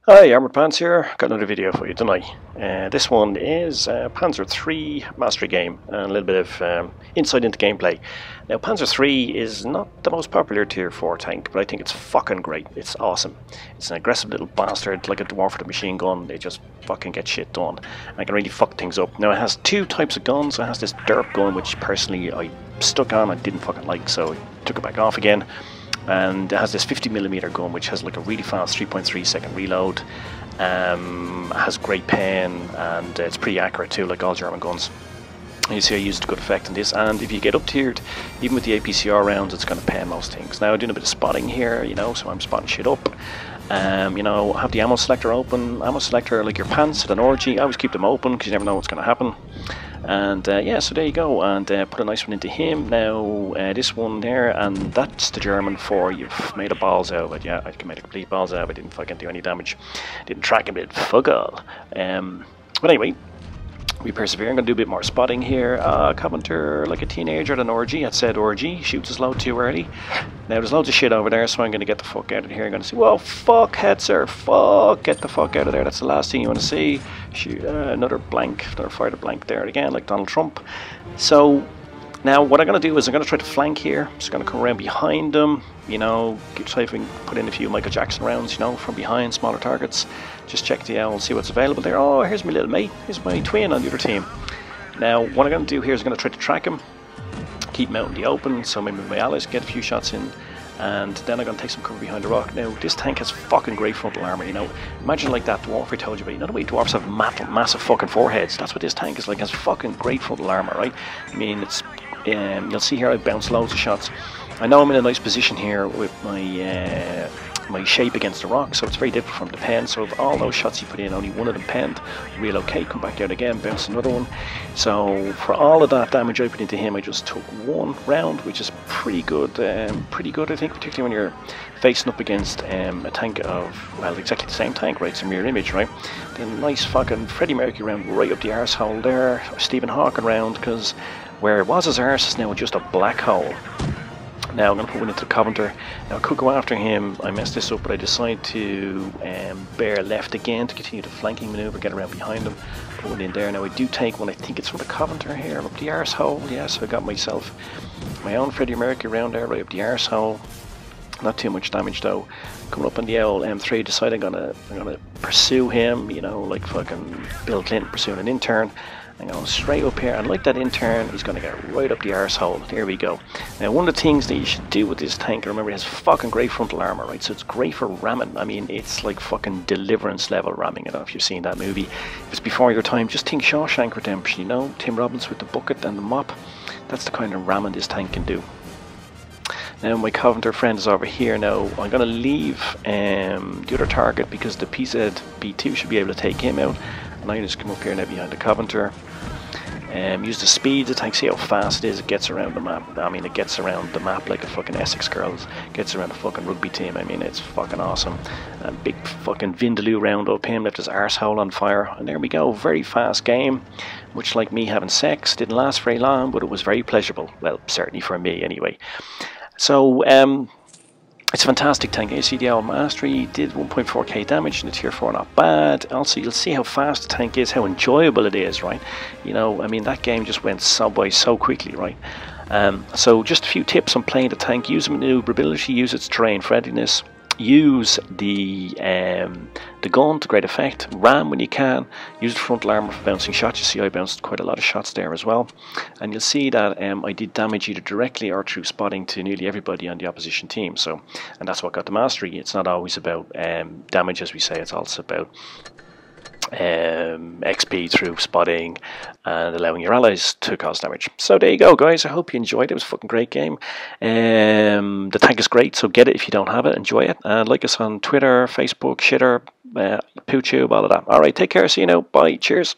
Hi, Armored Pants here. Got another video for you tonight. This one is Panzer III Mastery game and a little bit of insight into gameplay. Now, Panzer III is not the most popular Tier 4 tank, but I think it's fucking great. It's awesome. It's an aggressive little bastard, like a dwarf with a machine gun. They just fucking get shit done. I can really fuck things up. Now, it has two types of guns. It has this derp gun, which personally I stuck on. I didn't fucking like, so I took it back off again. And it has this 50mm gun, which has like a really fast 3.3 second reload, has great pen, and it's pretty accurate too, like all German guns. And you see I used a good effect in this, and if you get up tiered, even with the APCR rounds, it's going to pen most things. Now I'm doing a bit of spotting here, you know, so I'm spotting shit up. You know, have the ammo selector open. Ammo selector, like your pants at an orgy, I always keep them open because you never know what's going to happen. And yeah, so there you go, and put a nice one into him. Now this one there, and that's the German for you've made a balls out of it. Yeah, I can make a complete balls out of it. Didn't fucking do any damage, didn't track him, did fuck all. But anyway, we persevere. I'm going to do a bit more spotting here. Carpenter, like a teenager at an orgy, at said orgy, shoots his load too early. Now there's loads of shit over there, so I'm going to get the fuck out of here. I'm going to say, well, fuck, Hetzer, fuck, get the fuck out of there. That's the last thing you want to see. Shoot, another blank, another fired a blank there again, like Donald Trump. So now what I'm going to do is I'm going to try to flank here. I'm just going to come around behind them, you know, try to put in a few Michael Jackson rounds, you know, from behind, smaller targets. Just check the owl and see what's available there. Oh, here's my little mate. Here's my twin on the other team. Now, what I'm going to do here is I'm going to try to track him, keep him out in the open, so maybe my allies get a few shots in, and then I'm going to take some cover behind the rock. Now, this tank has fucking great frontal armor, you know. Imagine like that dwarf I told you about. You know the way dwarfs have massive fucking foreheads? That's what this tank is like. It has fucking great frontal armor, right? I mean, it's you'll see here I bounce loads of shots. I know I'm in a nice position here with my my shape against the rock, so it's very difficult for him to pen. So of all those shots he put in, only one of them penned. Relocate, come back out again, bounce another one. So for all of that damage I put into him, I just took one round, which is pretty good I think, particularly when you're facing up against a tank of, well, exactly the same tank, right? It's a mirror image, right? The nice fucking Freddie Mercury round right up the arsehole there, or Stephen Hawking round, because where it was his arse is now just a black hole. Now I'm going to put one into the Coventer. Now I could go after him. I messed this up, but I decide to bear left again to continue the flanking manoeuvre, get around behind him, put one in there. Now I do take one, I think it's from the Coventer here, up the arsehole. Yeah, so I got myself my own Freddie Mercury round there, right up the arsehole. Not too much damage though. Coming up on the old M3, decide I'm gonna pursue him, you know, like fucking Bill Clinton pursuing an intern. I'm going straight up here, and like that intern, he's going to get right up the arsehole. There we go. Now, one of the things that you should do with this tank, remember, it has fucking great frontal armor, right? So it's great for ramming. I mean, it's like fucking Deliverance level ramming. I don't know if you've seen that movie. If it's before your time, just think Shawshank Redemption, you know? Tim Robbins with the bucket and the mop. That's the kind of ramming this tank can do. Now my Coventer friend is over here. Now I'm going to leave the other target because the PZ-B2 should be able to take him out. And I just come up here now behind the Coventer. Use the speed the tank, see how fast it is. It gets around the map. I mean, it gets around the map like a fucking Essex girls. Gets around a fucking rugby team. I mean, it's fucking awesome. And big fucking Vindaloo round up him, left his arsehole on fire. And there we go, very fast game. Much like me having sex, didn't last very long, but it was very pleasurable. Well, certainly for me anyway. So, it's a fantastic tank. ACDL Mastery did 1.4k damage in the tier 4, not bad. Also, you'll see how fast the tank is, how enjoyable it is, right? You know, I mean, that game just went by so quickly, right? So just a few tips on playing the tank. Use maneuverability, use its terrain friendliness. Use the gun to great effect. Ram when you can. Use the frontal armor for bouncing shots. You see I bounced quite a lot of shots there as well. And you'll see that I did damage either directly or through spotting to nearly everybody on the opposition team. So, and that's what got the mastery. It's not always about damage, as we say. It's also about XP through spotting and allowing your allies to cause damage. So there you go, guys. I hope you enjoyed it. It was a fucking great game. The tank is great, so get it if you don't have it. Enjoy it. And like us on Twitter, Facebook, Shitter, PooTube, all of that. Alright, take care. See you now. Bye. Cheers.